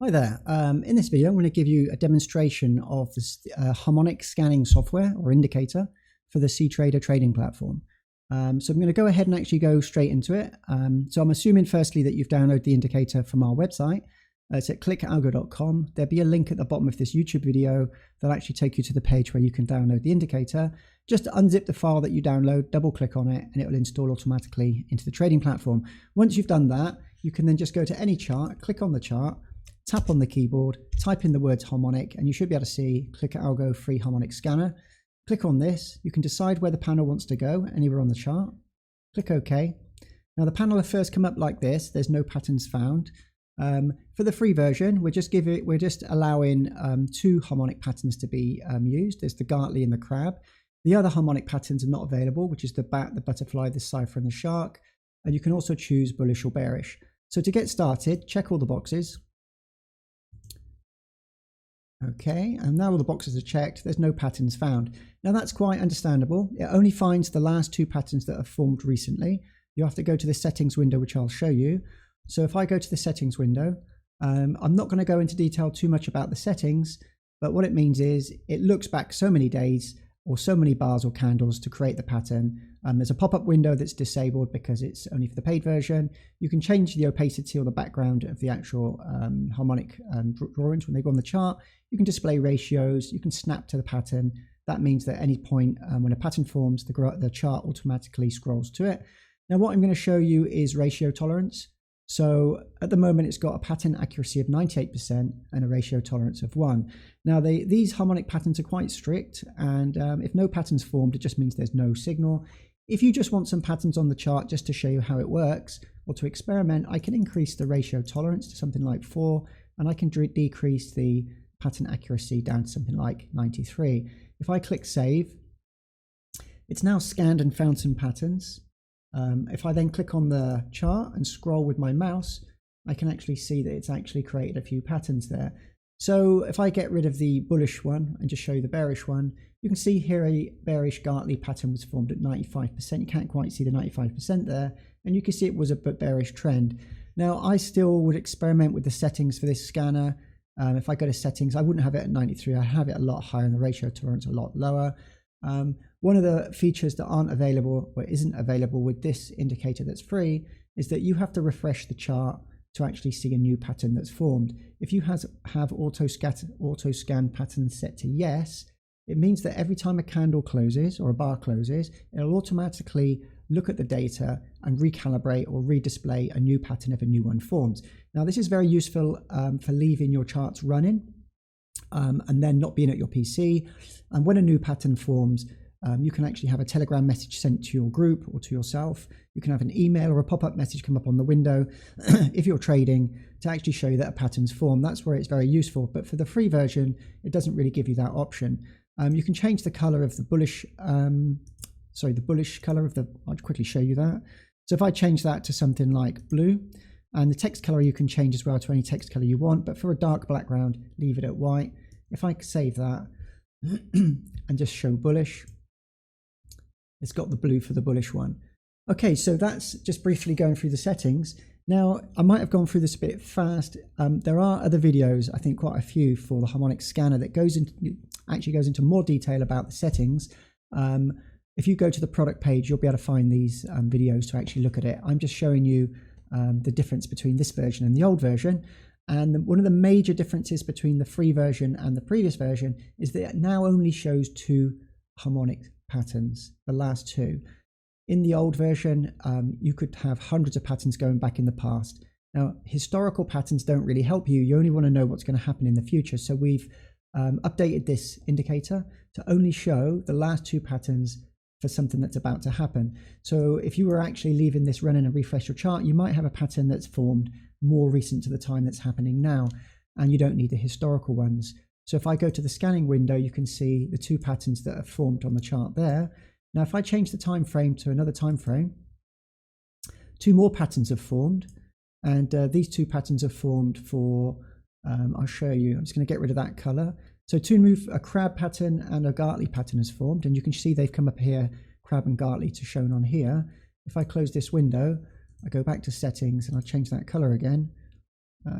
Hi there. In this video, I'm going to give you a demonstration of this harmonic scanning software or indicator for the cTrader trading platform. So I'm going to go ahead and actually go straight into it. So I'm assuming firstly that you've downloaded the indicator from our website. It's at clickalgo.com. There'll be a link at the bottom of this YouTube video that'll actually take you to the page where you can download the indicator. Just unzip the file that you download, double click on it, and it will install automatically into the trading platform. Once you've done that, you can then just go to any chart, click on the chart, tap on the keyboard, type in the words harmonic, and you should be able to see Click Algo free harmonic scanner. Click on this. You can decide where the panel wants to go, anywhere on the chart. Click OK. Now the panel will first come up like this. There's no patterns found. For the free version, we're just allowing two harmonic patterns to be used. There's the Gartley and the crab. The other harmonic patterns are not available, which is the bat, the butterfly, the cipher, and the shark. And you can also choose bullish or bearish. So to get started, check all the boxes. Okay, and now all the boxes are checked. There's no patterns found. Now that's quite understandable. It only finds the last two patterns that have formed recently. You have to go to the settings window, which I'll show you. So if I go to the settings window, I'm not going to go into detail too much about the settings, but what it means is it looks back so many days or so many bars or candles to create the pattern. There's a pop-up window that's disabled because it's only for the paid version. You can change the opacity or the background of the actual harmonic drawings when they go on the chart. You can display ratios, you can snap to the pattern. That means that at any point when a pattern forms, the chart automatically scrolls to it. Now what I'm going to show you is ratio tolerance. So at the moment, it's got a pattern accuracy of 98% and a ratio tolerance of 1. Now, these harmonic patterns are quite strict, and if no patterns formed, it just means there's no signal. If you just want some patterns on the chart just to show you how it works, or to experiment, I can increase the ratio tolerance to something like 4, and I can decrease the pattern accuracy down to something like 93. If I click Save, it's now scanned and found some patterns. If I then click on the chart and scroll with my mouse, I can actually see that it's actually created a few patterns there. So if I get rid of the bullish one and just show you the bearish one, you can see here a bearish Gartley pattern was formed at 95%. You can't quite see the 95% there, and you can see it was a bearish trend. Now I still would experiment with the settings for this scanner. If I go to settings, I wouldn't have it at 93. I have it a lot higher and the ratio tolerance a lot lower. One of the features that aren't available or isn't available with this indicator that's free is that you have to refresh the chart to actually see a new pattern that's formed. If you have auto scan pattern set to yes, it means that every time a candle closes or a bar closes, it'll automatically look at the data and recalibrate or redisplay a new pattern if a new one forms. Now this is very useful for leaving your charts running and then not being at your PC. And when a new pattern forms, you can actually have a Telegram message sent to your group or to yourself. You can have an email or a pop-up message come up on the window if you're trading to actually show you that a pattern's formed. That's where it's very useful. But for the free version, it doesn't really give you that option. You can change the color of the bullish, the bullish color of the, I'll quickly show you that. So if I change that to something like blue, and the text color you can change as well to any text color you want, but for a dark background, leave it at white. If I save that and just show bullish, it's got the blue for the bullish one. Okay, so that's just briefly going through the settings. Now, I might have gone through this a bit fast. There are other videos, I think quite a few, for the harmonic scanner that actually goes into more detail about the settings. If you go to the product page, you'll be able to find these videos to actually look at it. I'm just showing you the difference between this version and the old version. And one of the major differences between the free version and the previous version is that it now only shows two harmonic patterns, the last two. In the old version, you could have hundreds of patterns going back in the past. Now, historical patterns don't really help you. You only want to know what's going to happen in the future. So we've updated this indicator to only show the last two patterns for something that's about to happen. So if you were actually leaving this running and refresh your chart, you might have a pattern that's formed more recent to the time that's happening now, and you don't need the historical ones. So if I go to the scanning window, you can see the two patterns that are formed on the chart there. Now, if I change the time frame to another time frame, two more patterns have formed, and these two patterns have formed for, I'll show you, I'm just going to get rid of that color. So a crab pattern and a Gartley pattern has formed, and you can see they've come up here, crab and Gartley to shown on here. If I close this window, I go back to settings and I'll change that color again.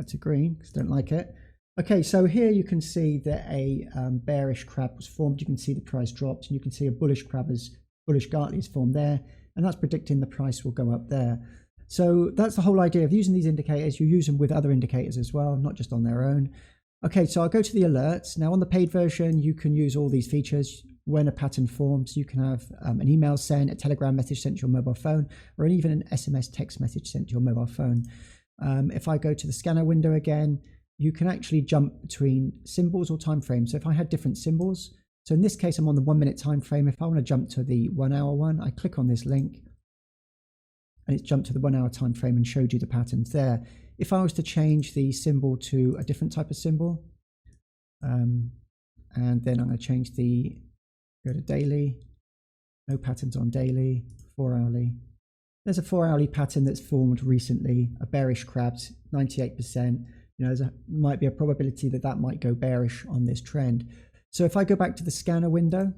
to green because I don't like it. Okay, so here you can see that a bearish crab was formed. You can see the price dropped, and you can see a bullish Gartley is formed there, and that's predicting the price will go up there. So that's the whole idea of using these indicators. You use them with other indicators as well, not just on their own. Okay, so I'll go to the alerts. Now on the paid version, you can use all these features. When a pattern forms, you can have an email sent, a Telegram message sent to your mobile phone, or even an SMS text message sent to your mobile phone. If I go to the scanner window again, you can actually jump between symbols or time frames. So if I had different symbols, so in this case, I'm on the 1 minute time frame. If I want to jump to the 1 hour one, I click on this link and it's jumped to the 1 hour time frame and showed you the patterns there. If I was to change the symbol to a different type of symbol, and then I'm going to change go to daily, no patterns on daily, 4 hourly. There's a 4 hourly pattern that's formed recently, a bearish crabs, 98%. You know, there might be a probability that that might go bearish on this trend. So if I go back to the scanner window,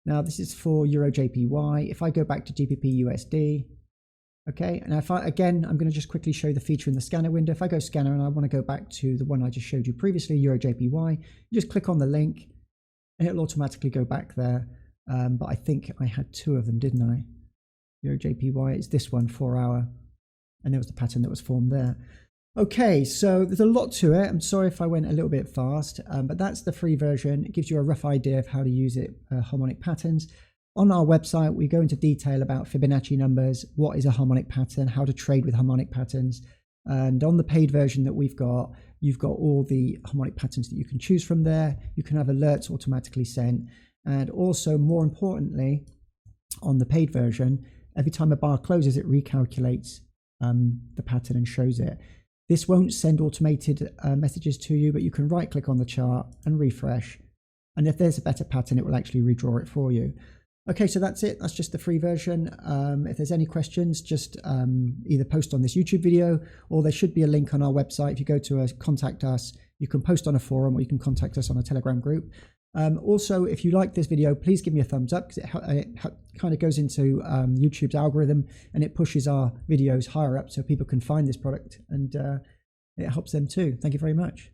now this is for Euro JPY. If I go back to GBP USD, okay, and if again, I'm going to just quickly show you the feature in the scanner window. If I go scanner and I want to go back to the one I just showed you previously, Euro JPY, you just click on the link and it'll automatically go back there. But I think I had two of them, didn't I? Euro JPY, it's this one, 4 hour, and there was the pattern that was formed there. Okay, so there's a lot to it. I'm sorry if I went a little bit fast, but that's the free version. It gives you a rough idea of how to use it, harmonic patterns. On our website, we go into detail about Fibonacci numbers, what is a harmonic pattern, how to trade with harmonic patterns. And on the paid version that we've got, you've got all the harmonic patterns that you can choose from there. You can have alerts automatically sent. And also, more importantly, on the paid version, every time a bar closes, it recalculates the pattern and shows it. This won't send automated messages to you, but you can right click on the chart and refresh. And if there's a better pattern, it will actually redraw it for you. Okay, so that's it. That's just the free version. If there's any questions, just either post on this YouTube video, or there should be a link on our website. If you go to contact us, you can post on a forum, or you can contact us on a Telegram group. Also, if you like this video, please give me a thumbs up, because it kind of goes into YouTube's algorithm and it pushes our videos higher up so people can find this product, and it helps them too. Thank you very much.